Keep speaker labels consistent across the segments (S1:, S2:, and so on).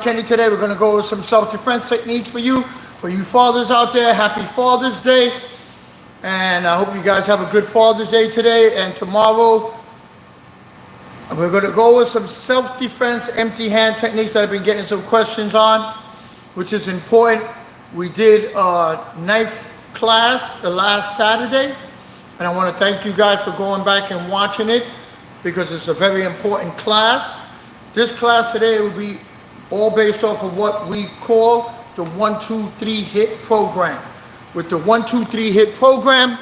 S1: Kenny. Today we're going to go over some self-defense techniques for you fathers out there. Happy Father's Day, and I hope you guys have a good Father's Day today and tomorrow. We're going to go over some self-defense empty hand techniques that I've been getting some questions on, which is important. We did a knife class the last Saturday, and I want to thank you guys for going back and watching it because it's a very important class. This class today will be all based off of what we call the 1-2-3 hit program. With the 1-2-3 hit program,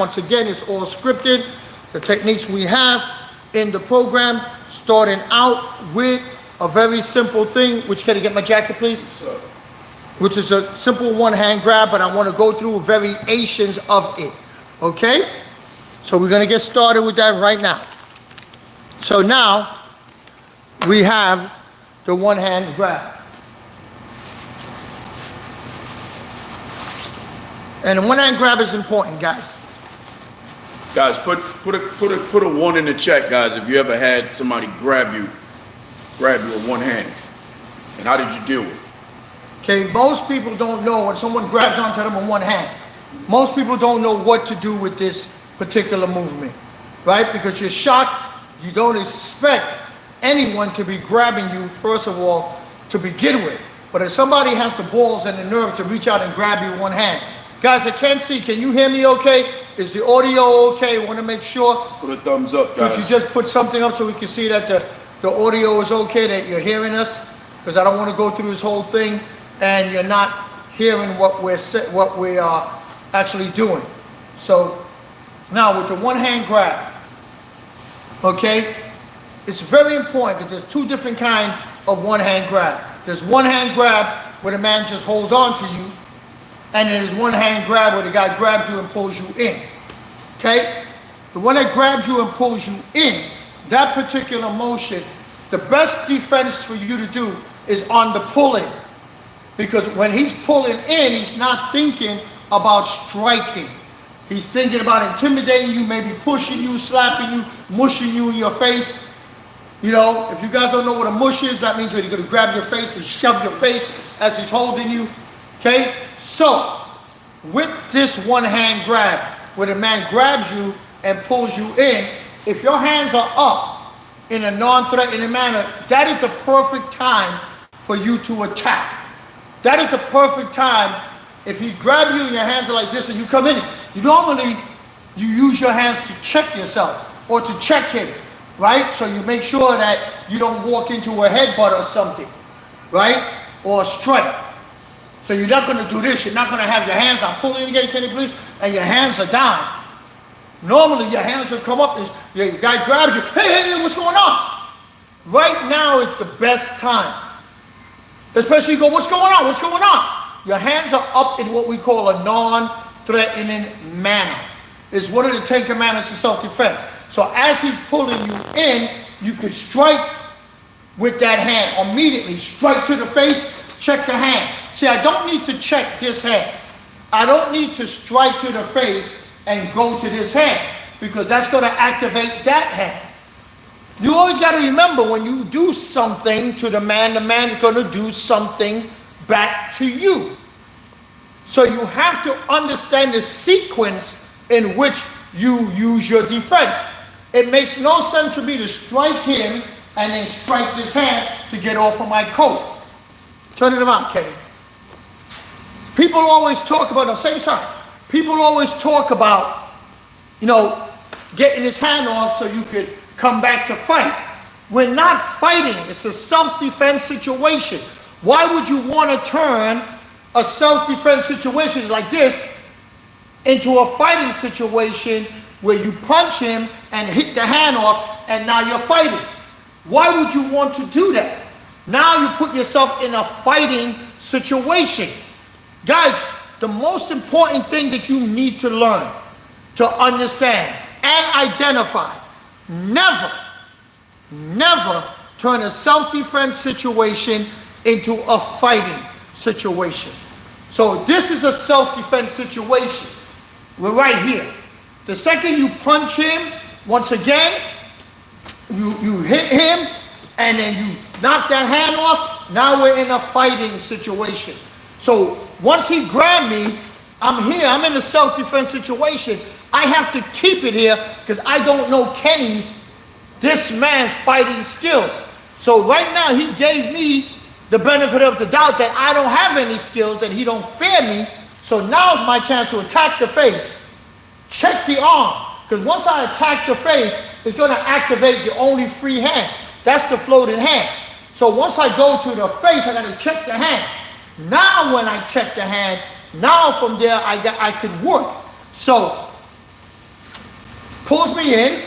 S1: once again, it's all scripted. The techniques we have in the program, starting out with a very simple thing, which can I get my jacket, please? Sure. Which is a simple one-hand grab, but I want to go through variations of it, okay? So we're going to get started with that right now. So now we have the one-hand grab. And the one-hand grab is important, guys.
S2: Guys, put a one in the chat, guys, if you ever had somebody grab you with one hand. And how did you deal with it?
S1: Okay, most people don't know when someone grabs onto them with one hand. Most people don't know what to do with this particular movement, right? Because you're shocked. You don't expect anyone to be grabbing you, first of all, to begin with. But if somebody has the balls and the nerve to reach out and grab you with one hand. Guys, I can't see. Can you hear me okay? Is the audio okay? I want to make sure.
S2: Put a thumbs up, guys.
S1: Could you just put something up so we can see that the audio is okay, that you're hearing us? Because I don't want to go through this whole thing and you're not hearing what we are actually doing. So now with the one-hand grab, okay, it's very important because there's two different kinds of one-hand grab. There's one-hand grab where the man just holds on to you, and then there's one-hand grab where the guy grabs you and pulls you in, okay? The one that grabs you and pulls you in, that particular motion, the best defense for you to do is on the pulling. Because when he's pulling in, he's not thinking about striking. He's thinking about intimidating you, maybe pushing you, slapping you, mushing you in your face. You know, if you guys don't know what a mush is, that means that he's going to grab your face and shove your face as he's holding you. Okay? So, with this one-hand grab, where the man grabs you and pulls you in, if your hands are up in a non-threatening manner, that is the perfect time for you to attack. That is the perfect time. If he grabs you and your hands are like this and you come in, you use your hands to check yourself or to check him, right? So you make sure that you don't walk into a headbutt or something, right? Or a strike. So you're not going to do this. You're not going to have your hands down. Pull in again, Kenny, please, and your hands are down. Normally your hands will come up. The guy grabs you. Hey, what's going on? Right now is the best time. Especially you go, what's going on? What's going on? Your hands are up in what we call a non-threatening manner. It's one of the 10 commandments of self-defense. So as he's pulling you in, you could strike with that hand immediately. Strike to the face, check the hand. See, I don't need to check this hand. I don't need to strike to the face and go to this hand because that's going to activate that hand. You always got to remember when you do something to the man's going to do something back to you. So you have to understand the sequence in which you use your defense. It makes no sense for me to strike him and then strike this hand to get off of my coat. Turn it around, Kenny. People always talk about, the same side, people always talk about, you know, getting his hand off so you could come back to fight. We're not fighting. It's a self-defense situation. Why would you want to turn a self-defense situation like this into a fighting situation where you punch him and hit the hand off and now you're fighting? Why would you want to do that? Now you put yourself in a fighting situation. Guys, the most important thing that you need to learn, to understand and identify, never turn a self-defense situation into a fighting situation. So this is a self-defense situation. We're right here. The second you punch him, once again, you hit him, and then you knock that hand off. Now we're in a fighting situation. So once he grabbed me, I'm here. I'm in a self-defense situation. I have to keep it here because I don't know this man's fighting skills. So right now he gave me the benefit of the doubt that I don't have any skills and he don't fear me. So now's my chance to attack the face. Check the arm. Because once I attack the face, it's going to activate the only free hand. That's the floating hand. So once I go to the face, I got to check the hand. Now when I check the hand, now from there I could work. So pulls me in,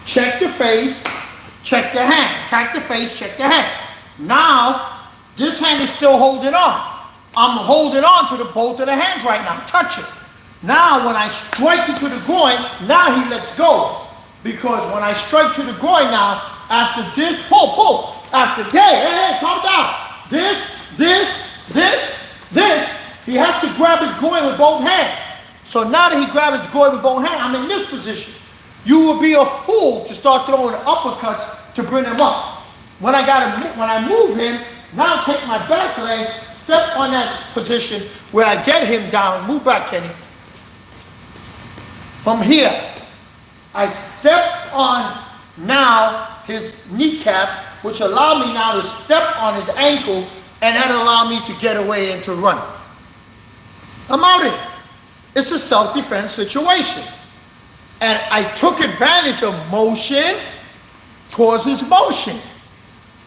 S1: check the face, check the hand. Attack the face, check the hand. Now this hand is still holding on. I'm holding on to the both of the hands right now. Touch it. Now when I strike it to the groin, now he lets go. Because when I strike to the groin now, after this, pull, after, hey, calm down. This, he has to grab his groin with both hands. So now that he grabs his groin with both hands, I'm in this position. You will be a fool to start throwing uppercuts to bring him up. When I move him, now take my back leg, step on that position where I get him down. Move back, Kenny. From here, I step on now his kneecap, which allowed me now to step on his ankle, and that allowed me to get away and to run. I'm out of it. It's a self-defense situation. And I took advantage of motion causes motion.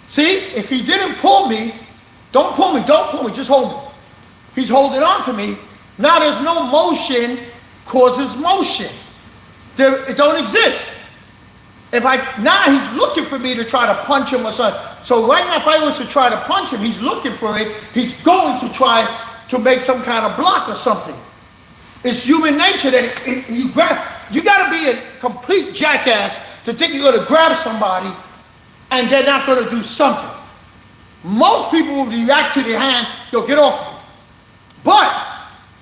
S1: See, if he didn't pull me, don't pull me, just hold me. He's holding on to me. Now there's no motion causes motion. It don't exist. Now he's looking for me to try to punch him or something. So right now if I was to try to punch him, he's looking for it. He's going to try to make some kind of block or something. It's human nature that you got to be a complete jackass to think you're going to grab somebody and they're not going to do something. Most people will react to their hand, yo, get off me. But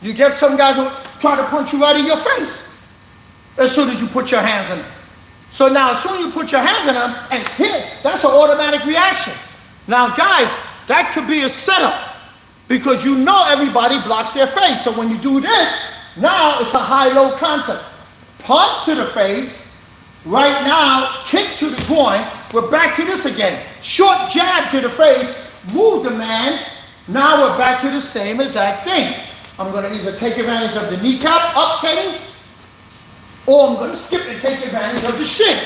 S1: you get some guys who try to punch you right in your face as soon as you put your hands on them. So now as soon as you put your hands on them and hit, that's an automatic reaction. Now guys, that could be a setup because you know everybody blocks their face. So when you do this, now it's a high-low concept. Punch to the face, right now, kick to the groin. We're back to this again. Short jab to the face, move the man. Now we're back to the same exact thing. I'm going to either take advantage of the kneecap, up Kenny, or I'm going to skip and take advantage of the shin.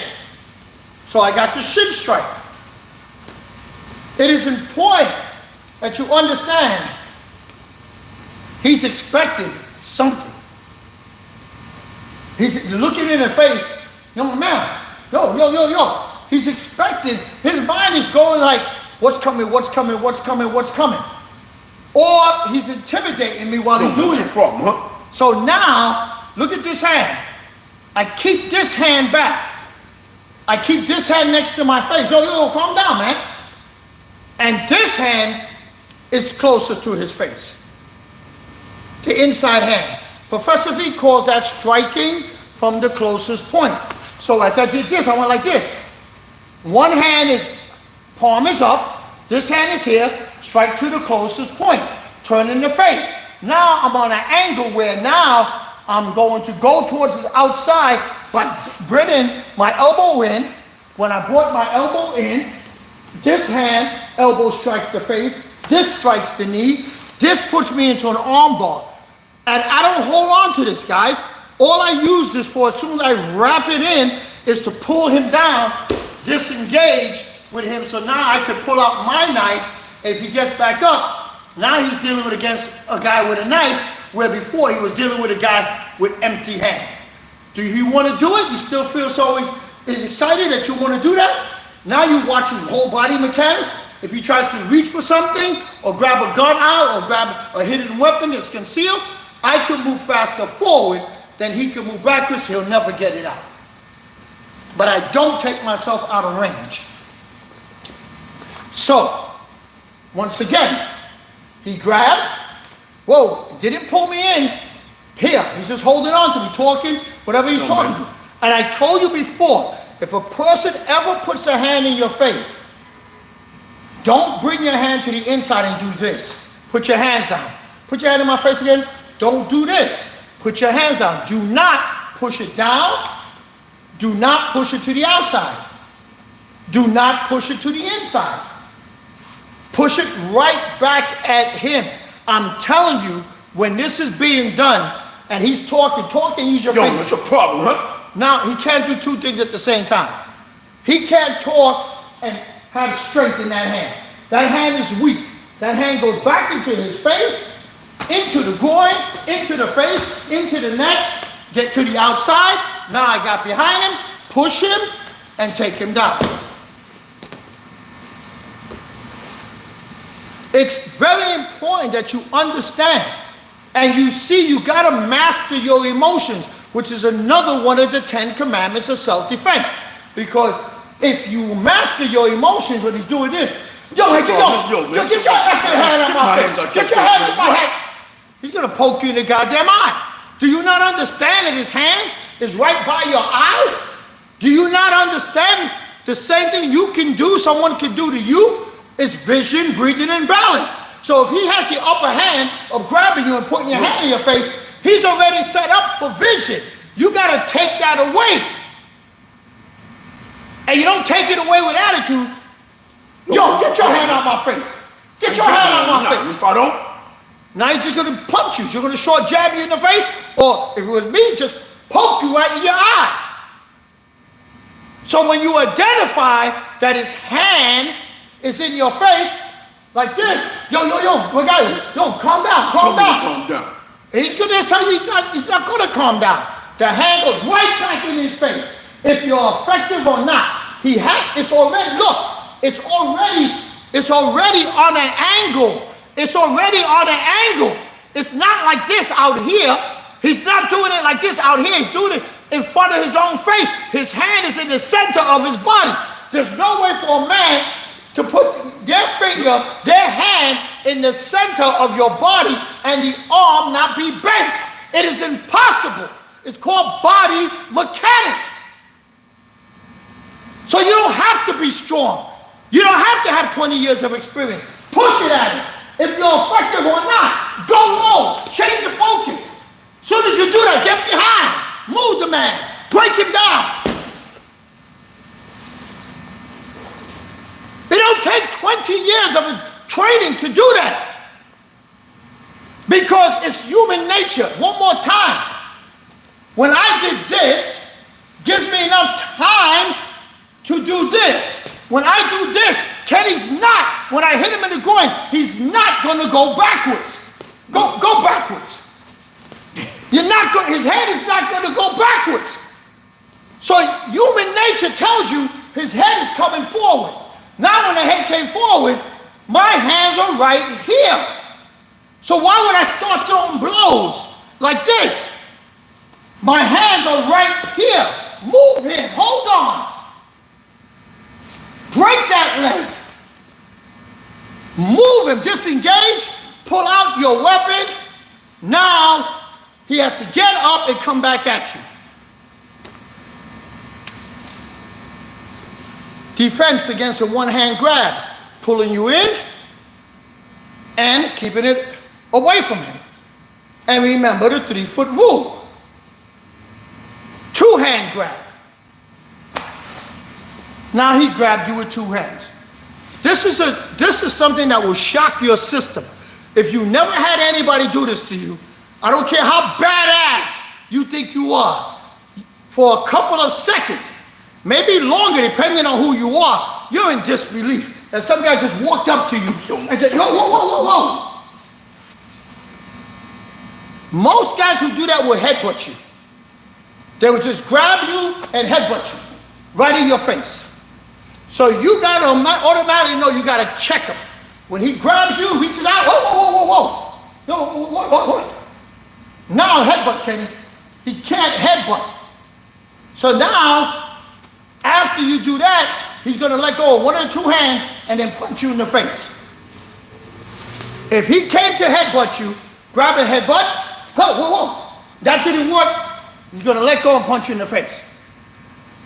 S1: So I got the shin strike. It is important that you understand he's expecting something. He's looking in the face, young man, yo. He's expecting, his mind is going like, what's coming? Or he's intimidating me while he's doing it.
S2: Problem, huh?
S1: So now, look at this hand. I keep this hand back. I keep this hand next to my face. Yo, calm down, man. And this hand is closer to his face. The inside hand. Professor V calls that striking from the closest point. So as I did this, I went like this. One hand is, palm is up. This hand is here. Strike to the closest point. Turn in the face. Now I'm on an angle where now I'm going to go towards the outside, but bringing my elbow in. When I brought my elbow in, this hand, elbow strikes the face. This strikes the knee. This puts me into an arm bar. And I don't hold on to this, guys. All I use this for, as soon as I wrap it in, is to pull him down, disengage with him. So now I can pull out my knife. And if he gets back up, now he's dealing with against a guy with a knife, where before he was dealing with a guy with empty hand. Do you want to do it? You still feel so excited that you want to do that? Now you're watching whole body mechanics. If he tries to reach for something, or grab a gun out, or grab a hidden weapon that's concealed, I can move faster forward than he can move backwards. He'll never get it out. But I don't take myself out of range. So, once again, he grabbed. Whoa, he didn't pull me in. Here, he's just holding on to me, talking, whatever he's talking to. And I told you before if a person ever puts a hand in your face, don't bring your hand to the inside and do this. Put your hands down. Put your hand in my face again. Don't do this. Put your hands down. Do not push it down. Do not push it to the outside. Do not push it to the inside. Push it right back at him. I'm telling you, when this is being done, and he's talking, use your fingers.
S2: What's your problem, huh?
S1: Now, he can't do two things at the same time. He can't talk and have strength in that hand. That hand is weak. That hand goes back into his face, into the groin, into the face, into the neck, get to the outside. Now I got behind him, push him, and take him down. It's very important that you understand and you see you got to master your emotions, which is another one of the 10 commandments of self-defense. Because if you master your emotions when he's doing this, get your effing hand out my face. Get your hand out my head. He's going to poke you in the goddamn eye. Do you not understand that his hands is right by your eyes? Do you not understand the same thing you can do, someone can do to you? Is vision, breathing, and balance. So if he has the upper hand of grabbing you and putting your hand in your face, he's already set up for vision. You got to take that away. And you don't take it away with attitude. Yo, get your hand out my face. Get your hand out my face.
S2: If I don't,
S1: now he's just going to punch you. You're going to short jab you in the face. Or if it was me, just poke you right in your eye. So when you identify that his hand is in your face, like this, yo, calm down, calm down. And he's going to tell you he's not going to calm down. The hand goes right back in his face. If you're effective or not, it's already, look, it's already on an angle. It's already on an angle. It's not like this out here. He's not doing it like this out here. He's doing it in front of his own face. His hand is in the center of his body. There's no way for a man to put their finger, their hand in the center of your body and the arm not be bent. It is impossible. It's called body mechanics. So you don't have to be strong. You don't have to have 20 years of experience. Push it at him. If you're effective or not, go low. Change the focus. As soon as you do that, get behind. Move the man. Break him down. It don't take 20 years of training to do that. Because it's human nature. One more time. When I did this, gives me enough time to do this. When I do this, Kenny's not, when I hit him in the groin, he's not going to go backwards. Go backwards. His head is not going to go backwards. So human nature tells you his head is coming forward. Now when the head came forward, my hands are right here. So why would I start throwing blows like this? My hands are right here. Move him. Hold on. Break that leg. Move him. Disengage. Pull out your weapon. Now he has to get up and come back at you. Defense against a one-hand grab. Pulling you in and keeping it away from him. And remember the 3-foot rule. Two-hand grab. Now he grabbed you with two hands. This is something that will shock your system. If you never had anybody do this to you, I don't care how badass you think you are, for a couple of seconds, maybe longer depending on who you are, you're in disbelief. And some guy just walked up to you and said, whoa. Most guys who do that will headbutt you. They would just grab you and headbutt you right in your face. So you got to automatically know you got to check him. When he grabs you, reaches out, whoa. No, what? Now headbutt, Kenny. He can't headbutt. So now, after you do that, he's going to let go of one or two hands and then punch you in the face. If he came to headbutt you, grab and headbutt, whoa. That didn't work. He's going to let go and punch you in the face.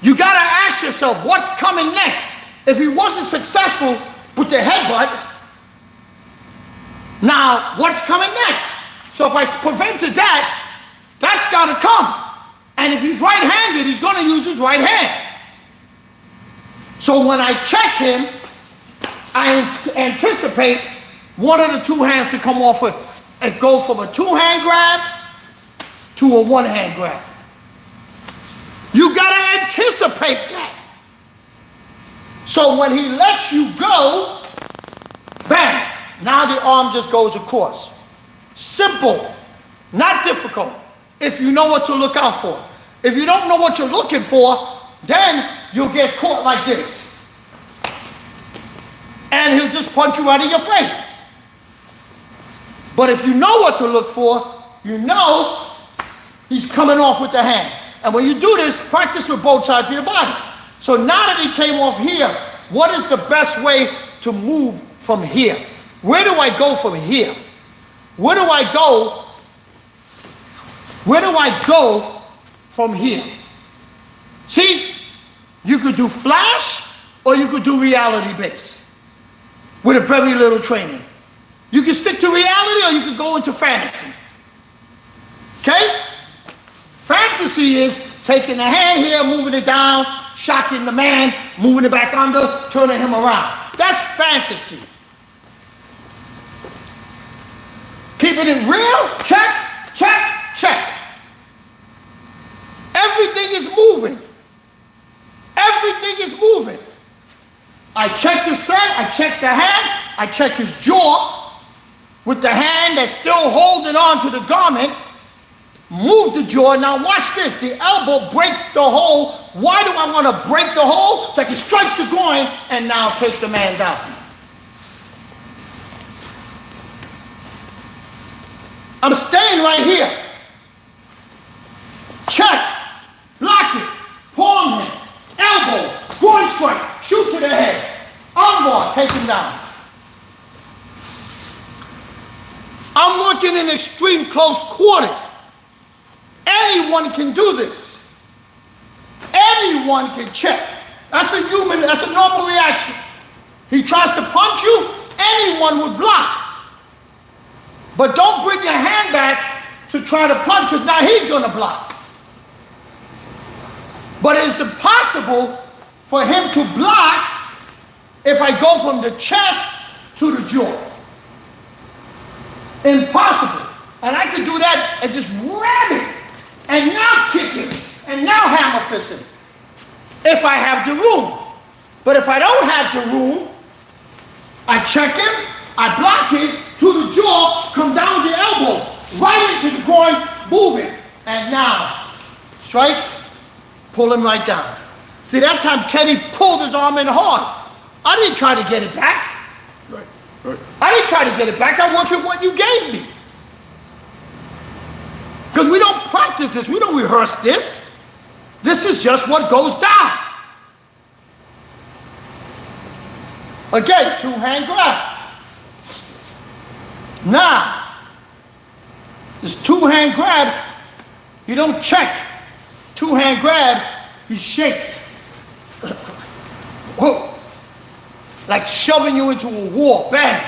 S1: You got to ask yourself, what's coming next? If he wasn't successful with the headbutt, now what's coming next? So if I prevented that, that's got to come. And if he's right-handed, he's going to use his right hand. So when I check him, I anticipate one of the two hands to come off and go from a two-hand grab to a one-hand grab. You got to anticipate that. So when he lets you go, bang, now the arm just goes across. Simple, not difficult, if you know what to look out for. If you don't know what you're looking for, then you'll get caught like this. And he'll just punch you out of your face. But if you know what to look for, you know he's coming off with the hand. And when you do this, practice with both sides of your body. So now that he came off here, what is the best way to move from here? Where do I go from here? Where do I go? Where do I go from here? See, you could do flash or you could do reality base with a very little training. You can stick to reality or you can go into fantasy. Okay? Fantasy is taking the hand here, moving it down, shocking the man, moving it back under, turning him around. That's fantasy. Keeping it real, check, check, check. Everything is moving. Everything is moving. I check the set, I check the hand, I check his jaw with the hand that's still holding on to the garment. Move the jaw. Now watch this. The elbow breaks the hole. Why do I want to break the hole? So I can strike the groin and now take the man down. I'm staying right here. Check. Block it. Palm him. Elbow. Groin strike. Shoot to the head. Armbar. Take him down. I'm working in extreme close quarters. Anyone can do this. Anyone can check. That's a normal reaction. He tries to punch you, anyone would block. But don't bring your hand back to try to punch, because now he's going to block. But it's impossible for him to block if I go from the chest to the jaw. Impossible. And I could do that and just ram it. And now kick him, and now hammer fist him, if I have the room. But if I don't have the room, I check him, I block it to the jaw, come down the elbow, right into the groin, move it, and now strike, pull him right down. See, that time Kenny pulled his arm in hard. I didn't try to get it back.
S2: Right.
S1: I didn't try to get it back. I worked with what you gave me. Because we don't practice this, we don't rehearse this. This is just what goes down. Again, two-hand grab. Now, this two-hand grab, you don't check. Two-hand grab, he shakes. Whoa. Like shoving you into a wall, bang.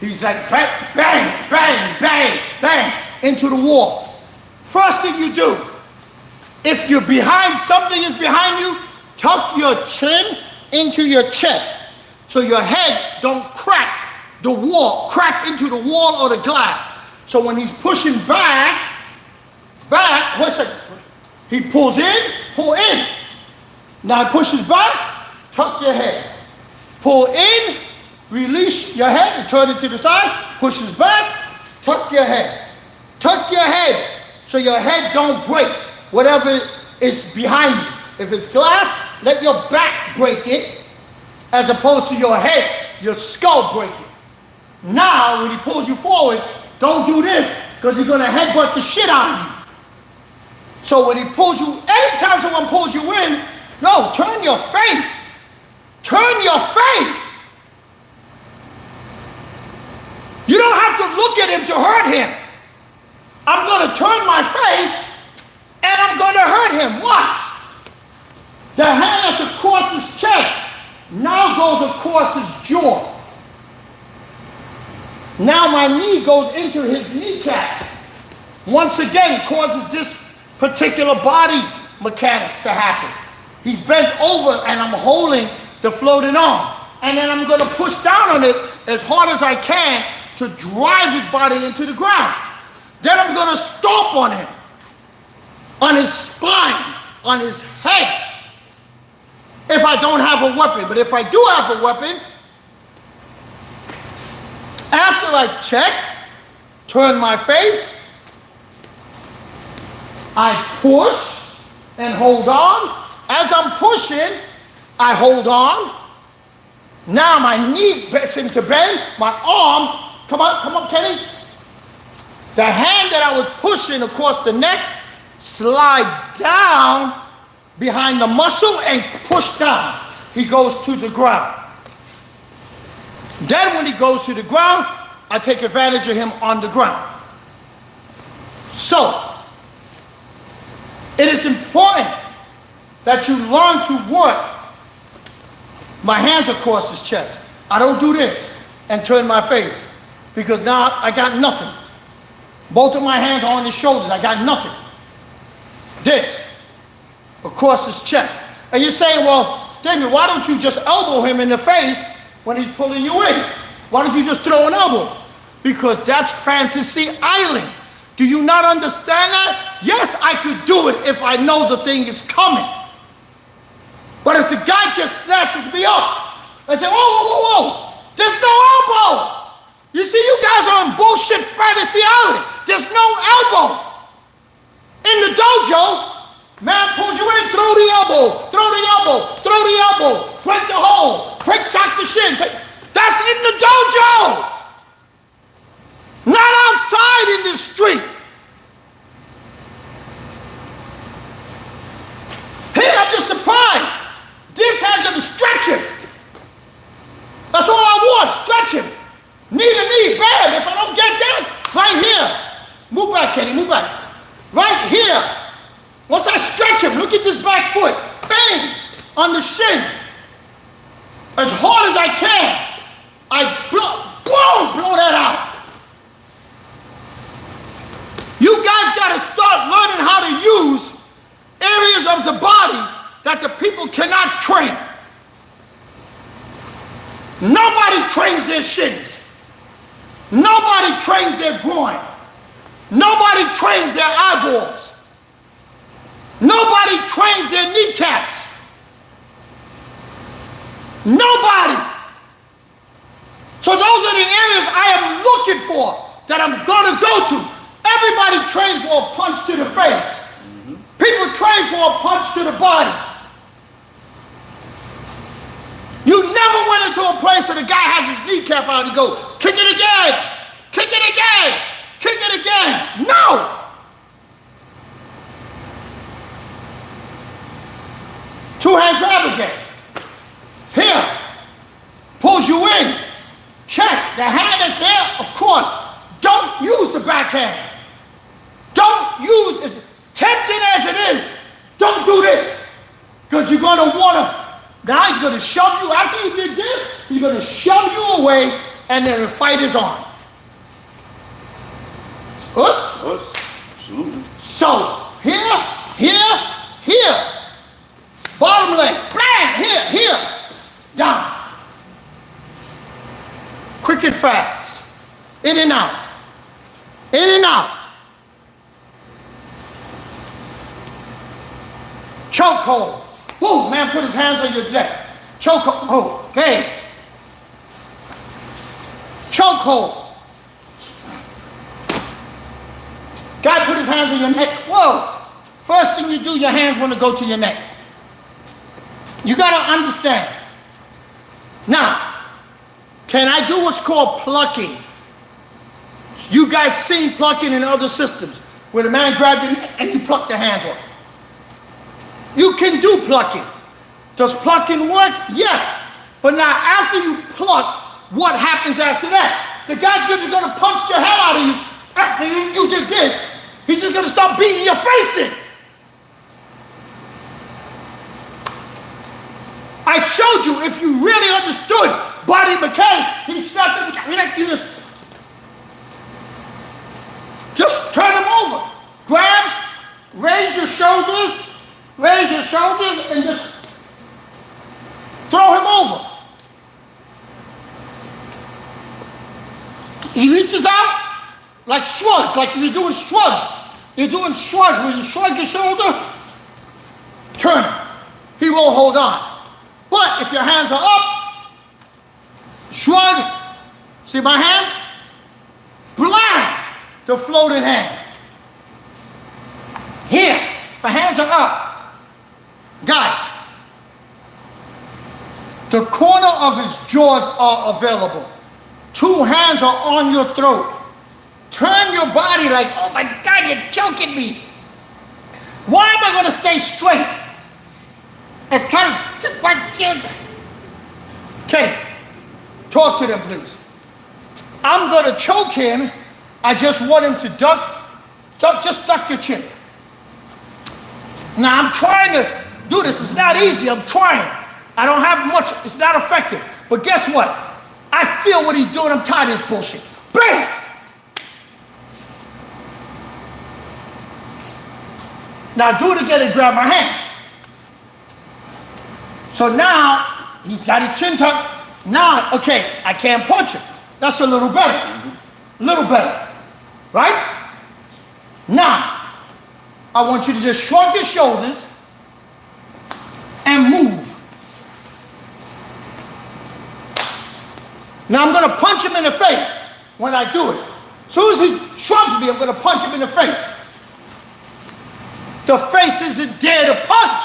S1: He's like bang, bang, bang, bang, bang, into the wall. First thing you do, if you're behind, something is behind you, tuck your chin into your chest so your head don't crack the wall, crack into the wall or the glass. So when he's pushing back, what's it? He pulls in, pull in. Now he pushes back, tuck your head. Pull in, release your head and turn it to the side, pushes back, tuck your head. Tuck your head. So your head don't break whatever is behind you. If it's glass, let your back break it, as opposed to your head, your skull break it. Now, when he pulls you forward, don't do this, because he's going to headbutt the shit out of you. So when he pulls you, anytime someone pulls you in, no, turn your face. Turn your face. You don't have to look at him to hurt him. I'm going to turn my face and I'm going to hurt him. Watch. The hand that's across his chest now goes across his jaw. Now my knee goes into his kneecap. Once again, causes this particular body mechanics to happen. He's bent over and I'm holding the floating arm. And then I'm going to push down on it as hard as I can to drive his body into the ground. Then I'm going to stomp on him, on his spine, on his head, if I don't have a weapon. But if I do have a weapon, after I check, turn my face, I push and hold on. As I'm pushing, I hold on. Now my knee gets him to bend, my arm, come on, Kenny. The hand that I was pushing across the neck slides down behind the muscle and push down. He goes to the ground. Then when he goes to the ground, I take advantage of him on the ground. So, it is important that you learn to work my hands across his chest. I don't do this and turn my face because now I got nothing. Both of my hands are on his shoulders. I got nothing. This across his chest. And you're saying, well, David, why don't you just elbow him in the face when he's pulling you in? Why don't you just throw an elbow? Because that's fantasy island. Do you not understand that? Yes, I could do it if I know the thing is coming. But if the guy just snatches me up and says, whoa, whoa, whoa, whoa, there's no elbow. You see, you guys are on bullshit fantasy island. There's no elbow. In the dojo, man pulls you in, throw the elbow, throw the elbow, throw the elbow, break the hole, break, shock the shin. That's in the dojo. Not outside in the street. Here, I'm just surprised. This has to stretch him. That's all I want, stretch him. Knee to knee, bam. If I don't get that, right here. Move back, Kenny, move back. Right here. Once I stretch him, look at this back foot. Bang, on the shin. As hard as I can. I blow that out. You guys got to start learning how to use areas of the body that the people cannot train. Nobody trains their shins. Nobody trains their groin. Nobody trains their eyeballs. Nobody trains their kneecaps. Nobody. So those are the areas I am looking for that I'm going to go to. Everybody trains for a punch to the face. People train for a punch to the body. You never went into a place where the guy has his kneecap out and go, kick it again, kick it again, kick it again. No. Two-hand grab again. Here. Pulls you in. Check. The hand that's here, of course. Don't use the backhand. Don't use, as tempting as it is, don't do this. Because you're going to want to, now he's going to shove you, after you did this, he's going to shove you away, and then the fight is on. Us?
S2: Us. Absolutely.
S1: So, here, here, here. Bottom leg, bam, here, here, down. Quick and fast. In and out. In and out. Chokehold. Whoa, man, put his hands on your neck. Chokehold. Oh, okay. Chokehold. Guy put his hands on your neck. Whoa. First thing you do, your hands want to go to your neck. You got to understand. Now, can I do what's called plucking? You guys seen plucking in other systems where the man grabbed your neck and you pluck the hands off. You can do plucking. Does plucking work? Yes. But now after you pluck, what happens after that? The guy's just going to punch your head out of you. After you did this, he's just going to start beating your face in. I showed you, if you really understood body mechanics, he starts you just turn him over. Grabs, raise your shoulders, and just throw him over. He reaches out like shrugs, like you're doing shrugs. You're doing shrugs where you shrug your shoulder, turn him. He won't hold on. But if your hands are up, shrug, see my hands? Blam! The floating hand. Here, the hands are up. Guys, the corner of his jaws are available. 2 hands are on your throat. Turn your body like, oh my God, you're choking me. Why am I going to stay straight? And try to get my chin. Kenny, talk to them, please. I'm going to choke him. I just want him to just duck your chin. Now, I'm trying to do this. It's not easy. I'm trying. I don't have much. It's not effective. But guess what? I feel what he's doing. I'm tired of this bullshit. Bam! Now do it again and grab my hands. So now he's got his chin tucked. Now, okay, I can't punch him. That's a little better. A little better. Right? Now, I want you to just shrug your shoulders and move. Now I'm going to punch him in the face when I do it. As soon as he shrugs me, I'm going to punch him in the face. The face isn't there to punch.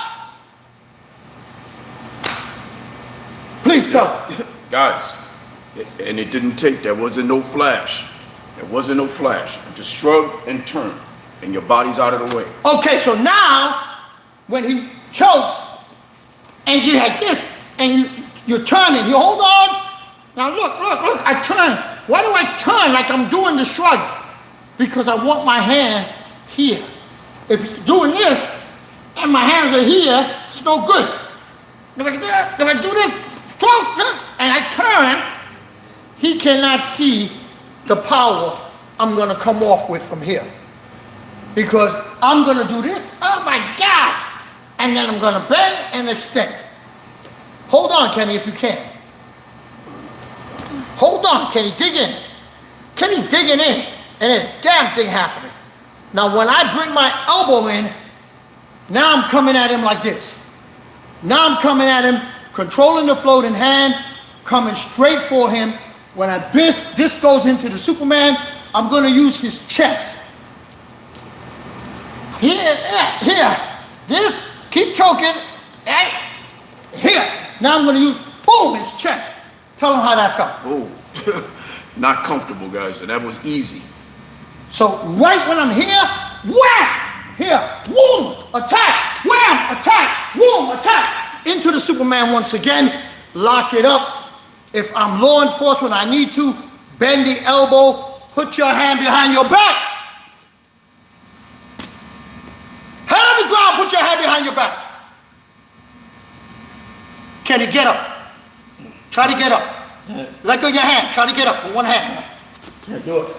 S1: Please tell me.
S2: Guys, and it didn't take, there wasn't no flash. There wasn't no flash. Just shrug and turn, and your body's out of the way.
S1: Okay, so now, when he chokes, and you like this, and you're turning, you hold on. Now look, I turn. Why do I turn like I'm doing the shrug? Because I want my hand here. If you're doing this, and my hands are here, it's no good. If I do this, and I turn, he cannot see the power I'm gonna come off with from here. Because I'm gonna do this, oh my God! And then I'm gonna bend and extend. Hold on, Kenny, if you can. Hold on, Kenny, dig in. Kenny's digging in, and there's a damn thing happening. Now when I bring my elbow in, now I'm coming at him like this. Now I'm coming at him, controlling the floating hand, coming straight for him. When this goes into the Superman, I'm gonna use his chest. Here, this, keep choking, right? Here, now I'm gonna use, boom, his chest. Tell him how that felt.
S2: Oh, not comfortable, guys, and that was easy.
S1: So right when I'm here, wham, here, boom, attack, wham, attack, boom, attack. Into the Superman once again, lock it up. If I'm law enforcement, I need to bend the elbow, put your hand behind your back. Head on the ground, put your hand behind your back. Kenny, get up. Try to get up. Let go of your hand, try to get up with one hand.
S3: Can't do it.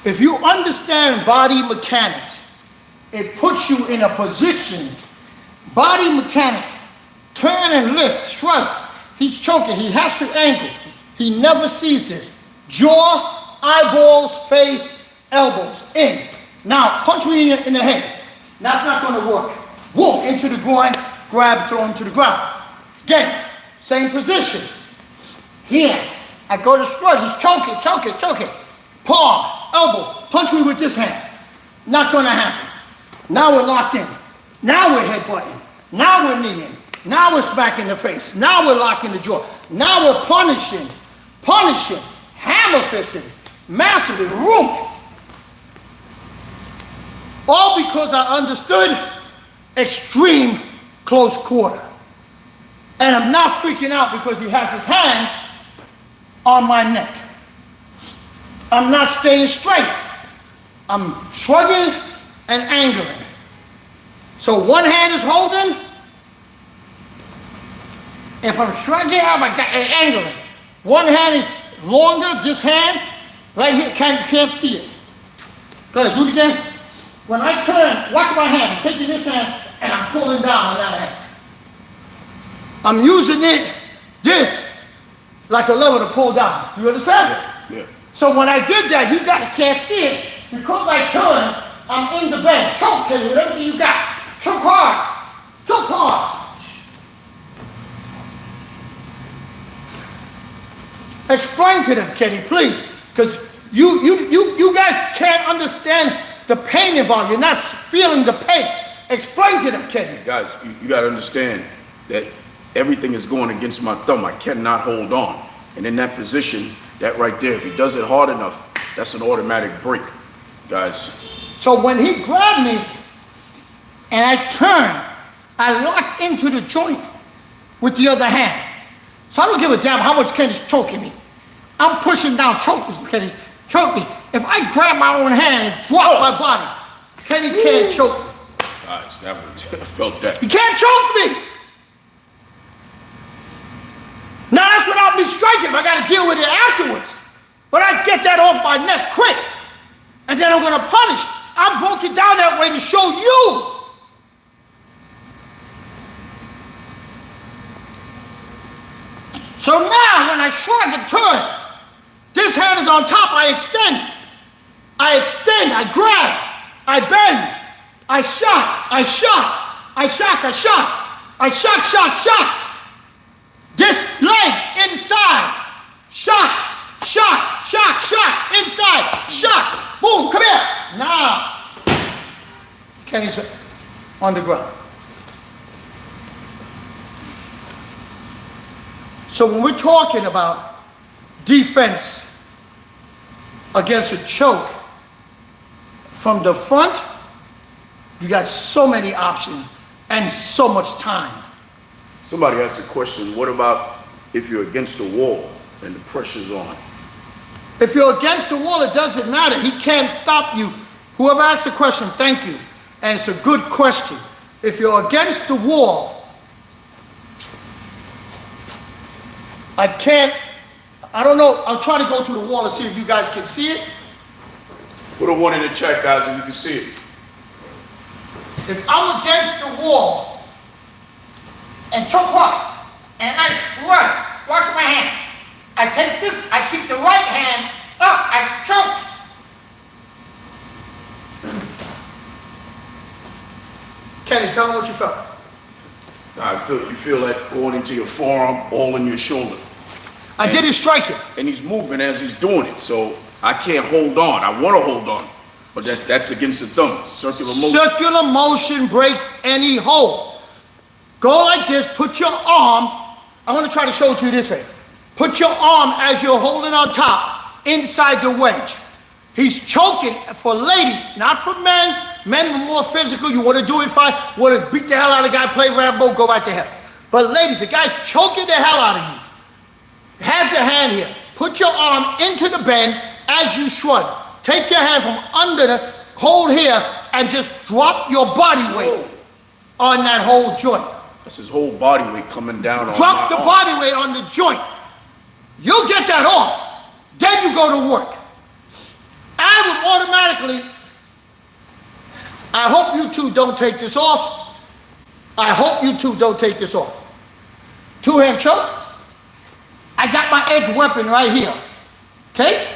S1: If you understand body mechanics, it puts you in a position, body mechanics, turn and lift, shrug. He's choking, he has to angle. He never sees this. Jaw, eyeballs, face, elbows, in. Now, punch me in the head. That's not gonna work. Whoa, into the groin, grab, throw him to the ground. Again, same position. Here, I go to shrug, he's choking. Palm, elbow, punch me with this hand. Not gonna happen. Now we're locked in. Now we're headbutting. Now we're kneeing. Now we're smacking the face. Now we're locking the jaw. Now we're punishing, hammer fisting, massively, room. All because I understood extreme close quarter. And I'm not freaking out because he has his hands on my neck. I'm not staying straight. I'm shrugging and angling. So one hand is holding. If I'm shrugging, I'm angling. One hand is longer, this hand, right here, can't see it. Go ahead, do it again. When I turn, watch my hand. I'm taking this hand and I'm pulling down on that hand. I'm using this, like a lever to pull down. You understand?
S2: Yeah.
S1: So when I did that, you guys can't see it. Because I turn, I'm in the bend. Choke, Kenny, with everything you got. Choke hard. Choke hard. Explain to them, Kenny, please. Because you guys can't understand the pain involved. You're not feeling the pain. Explain to them, Kenny.
S2: Guys, you got to understand that everything is going against my thumb. I cannot hold on. And in that position, that right there, if he does it hard enough, that's an automatic break, guys.
S1: So when he grabbed me and I turned, I locked into the joint with the other hand. So I don't give a damn how much Kenny's choking me. I'm pushing down, choke me, Kenny, choke me. If I grab my own hand and drop my body, Kenny can't choke me.
S2: Guys, that was, I felt that.
S1: He can't choke me. Now that's without me striking him. I got to deal with it afterwards. But I get that off my neck quick. And then I'm going to punish. I broke it down that way to show you. So now when I shrug and turn, this hand is on top. I extend, I grab, I bend, I shock, I shock, I shock, I shock, I shock, shock, shock. This leg inside, shock, shock, shock, shock, inside, shock, boom, come here. Now, Kenny's on the ground. So when we're talking about defense against a choke, from the front, you got so many options and so much time.
S2: Somebody asked a question, what about if you're against the wall and the pressure's on?
S1: If you're against the wall, it doesn't matter. He can't stop you. Whoever asked the question, thank you. And it's a good question. If you're against the wall, I don't know, I'll try to go to the wall and see if you guys can see it.
S2: Put a 1 in the chat, guys, if you can see it.
S1: If I'm against the wall and choke hard, and I shrug, watch my hand. I take this, I keep the right hand up, I choke. Kenny, tell me what you felt.
S2: You feel that going into your forearm, all in your shoulder.
S1: I didn't strike him.
S2: And he's moving as he's doing it, so I can't hold on. I want to hold on, but that's against the thumb. Circular motion.
S1: Circular motion breaks any hold. Go like this, put your arm, I'm going to try to show it to you this way. Put your arm as you're holding on top, inside the wedge. He's choking for ladies, not for men. Men are more physical. You want to do it fine. Want to beat the hell out of the guy, play Rambo, go right to hell. But ladies, the guy's choking the hell out of you. Has your hand here. Put your arm into the bend as you shrug. Take your hand from under the hold here and just drop your body weight on that whole joint.
S2: That's his whole body weight coming down on
S1: Drop the
S2: my arm.
S1: body weight on the joint. You'll get that off. Then you go to work. I would automatically, I hope you two don't take this off. I hope you two don't take this off. Two-hand choke. I got my edge weapon right here. Okay?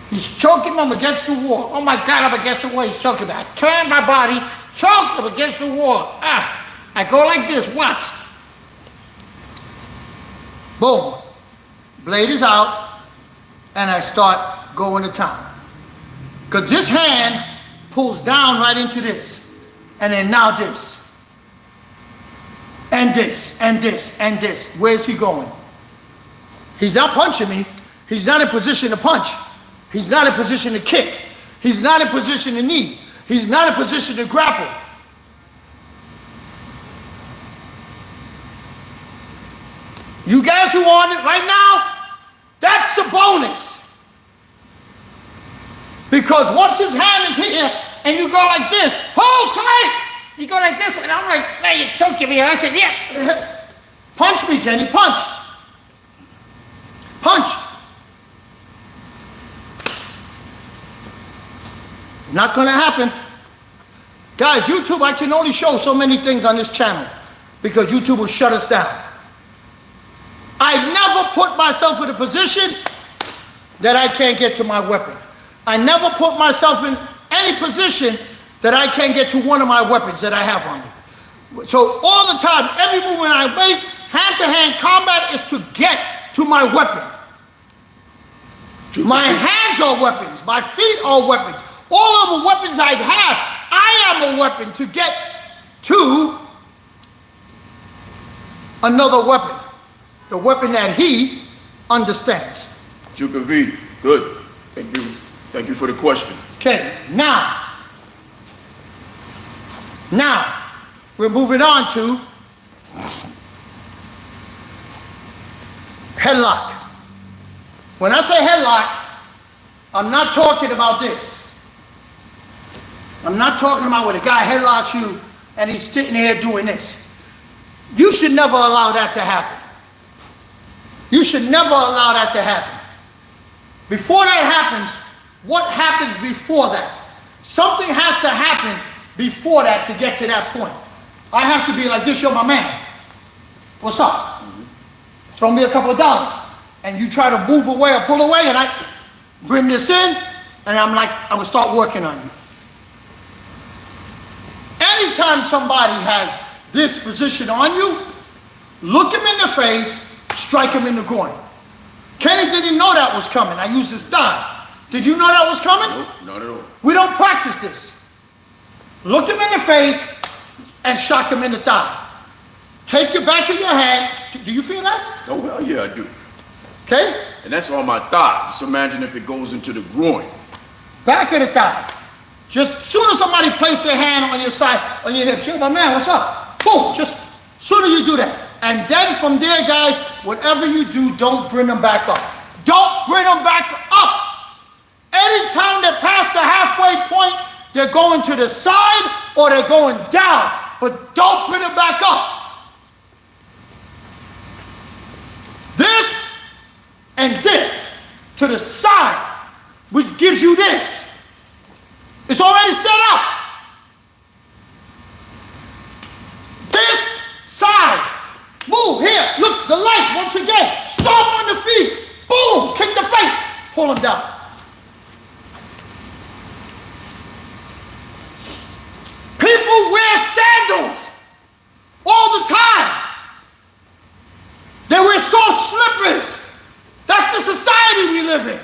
S1: He's choking him against the wall. Oh my God, I'm against the wall. He's choking me. I turn my body, choke him against the wall. I go like this, watch. Boom. Blade is out, and I start going to town. Because this hand pulls down right into this. And then now this. And this, and this, and this. Where's he going? He's not punching me. He's not in position to punch. He's not in position to kick. He's not in position to knee. He's not in position to grapple. You guys who are on it right now, that's a bonus. Because once his hand is here and you go like this, hold tight. You go like this, and I'm like, man, you're choking me. And I said, yeah. Punch me, Kenny, punch. Punch. Not gonna happen. Guys, YouTube, I can only show so many things on this channel because YouTube will shut us down. I never put myself in a position that I can't get to my weapon. I never put myself in any position that I can't get to one of my weapons that I have on me. So all the time, every movement I make, hand-to-hand combat is to get to my weapon. My hands are weapons. My feet are weapons. All of the weapons I have, I am a weapon to get to another weapon. The weapon that he understands.
S2: Juka V, good. Thank you. Thank you for the question.
S1: Okay, now we're moving on to headlock. When I say headlock, I'm not talking about this. I'm not talking about where the guy headlocks you and he's sitting here doing this. You should never allow that to happen. You should never allow that to happen. Before that happens, what happens before that? Something has to happen before that to get to that point. I have to be like this, you're my man. What's up? Throw me a couple of dollars. And you try to move away or pull away, and I bring this in, and I'm like, I'm gonna start working on you. Anytime somebody has this position on you, look him in the face, strike him in the groin. Kenny didn't know that was coming. I used his thigh. Did you know that was coming?
S2: Nope, not at all.
S1: We don't practice this. Look him in the face and shock him in the thigh. Take your back of your hand. Do you feel that?
S2: Oh, well, yeah, I do.
S1: Okay?
S2: And that's on my thigh. Just imagine if it goes into the groin.
S1: Back of the thigh. Just as soon as somebody places their hand on your side, on your hip, say, my man, what's up? Boom, just as soon as you do that. And then from there, guys, whatever you do, don't bring them back up. Don't bring them back up. Anytime they pass the halfway point, they're going to the side or they're going down. But don't bring them back up. This and this to the side, which gives you this. It's already set up. This side. Move here. Look, the lights once again. Stomp on the feet. Boom. Kick the face. Pull them down. People wear sandals all the time. They wear soft slippers. That's the society we live in.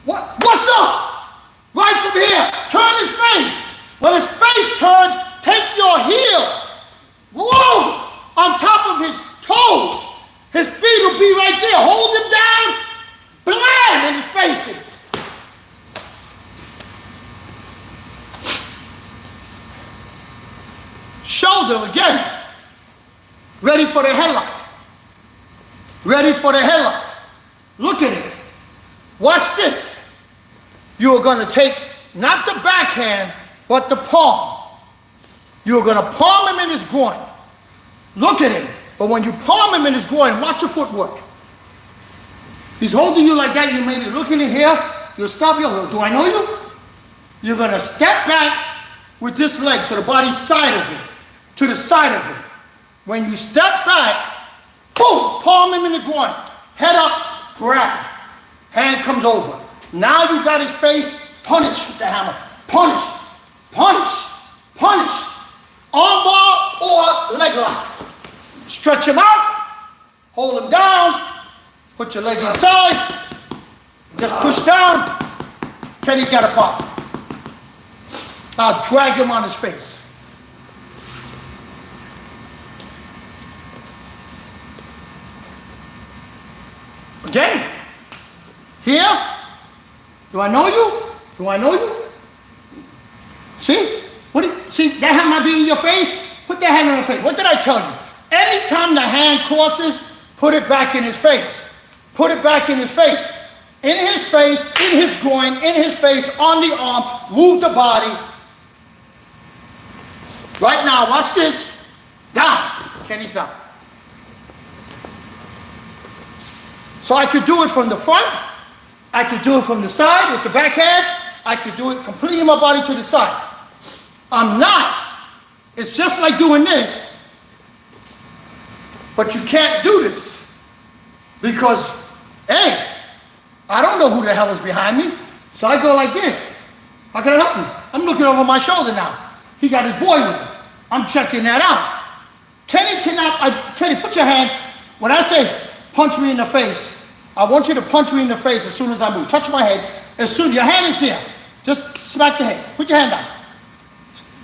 S1: What's up? Right from here. Turn his face. When his face turns, take your heel. Whoa! On top of his toes. His feet will be right there. Hold him down. Blam in his face. Shoulder again. Ready for the headlock. Ready for the headlock. Look at it. Watch this. You are going to take not the backhand, but the palm. You are going to palm him in his groin. Look at him. But when you palm him in his groin, watch your footwork. He's holding you like that. You may be looking in here. You'll stop your, do I know you? You're going to step back with this leg, so the body's side of him, to the side of him. When you step back, boom, palm him in the groin. Head up, grab. Hand comes over. Now you got his face, punish with the hammer. Punish, punish, punish. Armbar or leg lock. Stretch him out, hold him down, put your leg inside, just push down. Kenny's got a pop. Now drag him on his face. Again. Here. Do I know you? Do I know you? See? See, that hand might be in your face. Put that hand in your face. What did I tell you? Anytime the hand crosses, put it back in his face. Put it back in his face. in his face, in his groin, in his face, on the arm, move the body. Right now, watch this. Down. Kenny's down. So I could do it from the front. I could do it from the side with the backhand. I could do it completely my body to the side. I'm not. It's just like doing this. But you can't do this. Because, hey, I don't know who the hell is behind me. So I go like this. How can I help you? I'm looking over my shoulder now. He got his boy with him. I'm checking that out. Kenny cannot, Kenny, put your hand. When I say punch me in the face, I want you to punch me in the face as soon as I move. Touch my head. As soon as your hand is there, just smack the head. Put your hand down.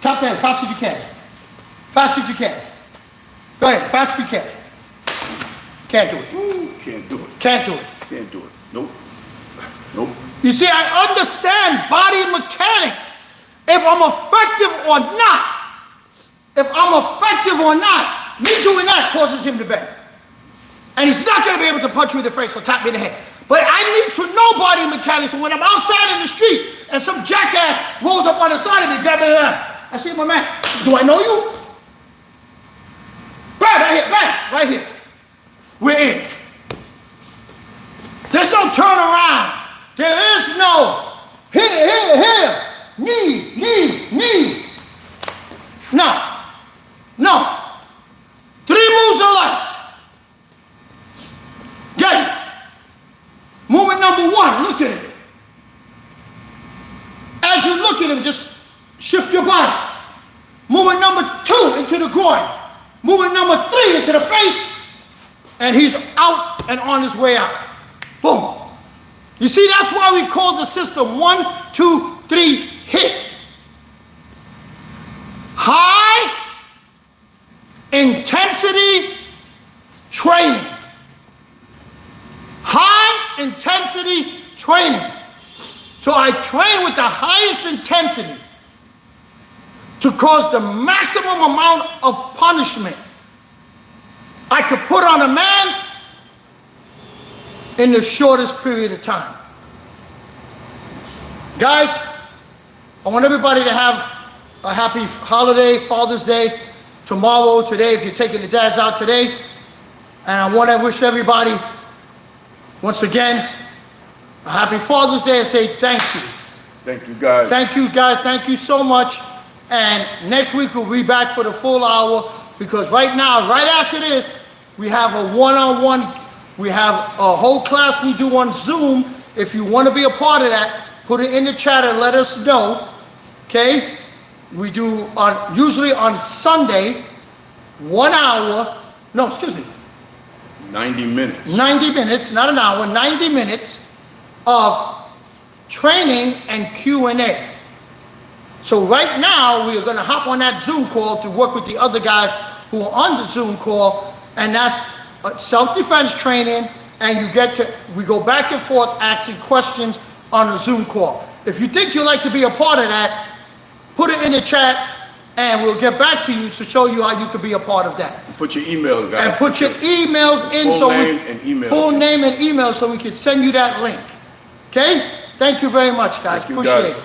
S1: Tap the head fast as you can. Fast as you can. Go ahead, fast as you can. Can't do it.
S2: Can't do it.
S1: Can't do it.
S2: Can't do it. Nope. Nope.
S1: You see, I understand body mechanics. If I'm effective or not. If I'm effective or not, me doing that causes him to bend. And he's not going to be able to punch me in the face or tap me in the head. But I need to know body mechanics. And when I'm outside in the street and some jackass rolls up on the side of me, grab me, I say, my man, do I know you? Right here. We're in. There's no turn around. There is no here, knee. No. 3 moves or less. Get it. Movement number 1, look at it. As you look at him, just shift your body. Movement number 2 into the groin. Movement number 3 into the face. And he's out and on his way out. Boom. You see, that's why we call the system 1, 2, 3, hit. High intensity training. High intensity training. So I train with the highest intensity to cause the maximum amount of punishment I could put on a man in the shortest period of time. Guys, I want everybody to have a happy holiday, Father's Day, tomorrow, today, if you're taking the dads out today. And I want to wish everybody, once again, a happy Father's Day and say thank you.
S2: Thank you, guys.
S1: Thank you, guys. Thank you so much. And next week we'll be back for the full hour, because right now, right after this, we have a one-on-one. We have a whole class we do on Zoom. If you want to be a part of that, put it in the chat and let us know. Okay? We do usually on Sunday, 1 hour. No, excuse me.
S2: 90 minutes.
S1: 90 minutes, not an hour. 90 minutes of training and Q&A. So right now, we are going to hop on that Zoom call to work with the other guys who are on the Zoom call, and that's self-defense training, and we go back and forth asking questions on the Zoom call. If you think you'd like to be a part of that, put it in the chat, and we'll get back to you to show you how you could be a part of that.
S2: Put your email, guys.
S1: And put your emails in,
S2: full name and email.
S1: Full name and email, so we can send you that link. Okay? Thank you very much, guys.
S2: Thank you,
S1: Appreciate
S2: guys.
S1: it.